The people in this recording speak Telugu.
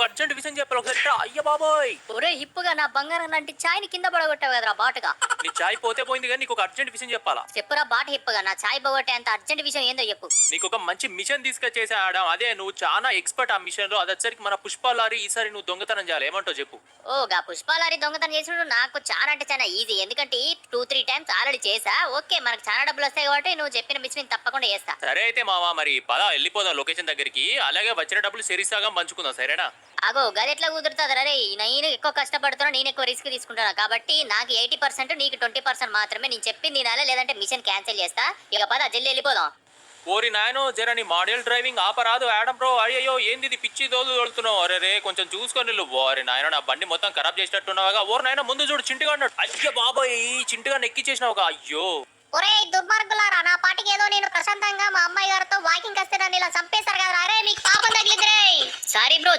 అర్జెంట్ విషయం చెప్పాలి ఒకసారి ఇట్రా. అయ్య బాబోయ్ ఒరే హిప్పుగా నా బంగారం లాంటి చాయ్ని కింద పడగొట్టావు కదరా బాటగా. నీ చాయ్ పోతే పోయింది కానీ నీకు ఒక అర్జెంట్ విషయం చెప్పాలా. చెప్పురా బాట హిప్పుగా నా చాయ్ బొగొట్టే అంత అర్జెంట్ విషయం ఏందో చెప్పు. నీకు ఒక మంచి మిషన్ తీసుకొచ్చేసా ఆడం. అదే నువ్వు చాలా ఎక్స్పర్ట్ ఆ మిషన్ లో. అది వచ్చరికి మన పుష్పాలారి ఈసారి నువ్వు దొంగతనం చేయాలి. ఏమంటావు చెప్పు. ఓ గా పుష్పాలారి దొంగతనం చేసినప్పుడు నాకు చాలా అంటే చాలా ఈజీ. ఎందుకంటే 2-3 టైమ్స్ ఆల్రెడీ చేసా. ఓకే మనకు చాలా డబ్బులు వస్తాయి కాబట్టి నువ్వు చెప్పిన మిషన్ తప్పకుండా చేస్తా. సరే అయితే మావా మరి పద వెళ్ళిపోదాం లొకేషన్ దగ్గరికి. అలాగే వచ్చిన డబ్బులు సెరిసాగా పంచుకుందాం సరేనా. అగో గది ఎట్లా కుదురుతుంది రే. నేను ఎక్కువ కష్టపడుతున్నా, నేను ఎక్కువ రిస్క్ తీసుకుంటున్నా కాబట్టి నాకు 80% నీకు 20% మాత్రమే. నేను చెప్పింది తినాలి, లేదంటే మిషన్ క్యాన్సిల్ చేస్తా. ఇక పద జల్లి వెళ్ళిపోదాం. ఓరి నాయనో జర నీ మాడ్యూల్ డ్రైవింగ్ ఆపరాదు ఆడం బ్రో. అయ్యో ఏంది ఇది పిచ్చి తోలుతున్నావు. అరే రే కొంచెం చూసుకొని ఓరి నాయన నా బండి మొత్తం ఖరాబ్ చేసినట్టున్నావుగా. ఓరి నాయన ముందు చూడు చింటుగా అన్నాడు. అయ్య బాబాయ్ చింటుగా ఎక్కిచ్చేసినావుగా. అయ్యో ఒరే దుర్మార్గులారా, నా పాటికి ఏదో నేను ప్రశాంతంగా మా అమ్మాయి గారితో వాకింగ్ వస్తే నన్ను ఇలా చంపేశారు కదా. అరే మీకు పాపం తగిలింది రే. Sorry bro.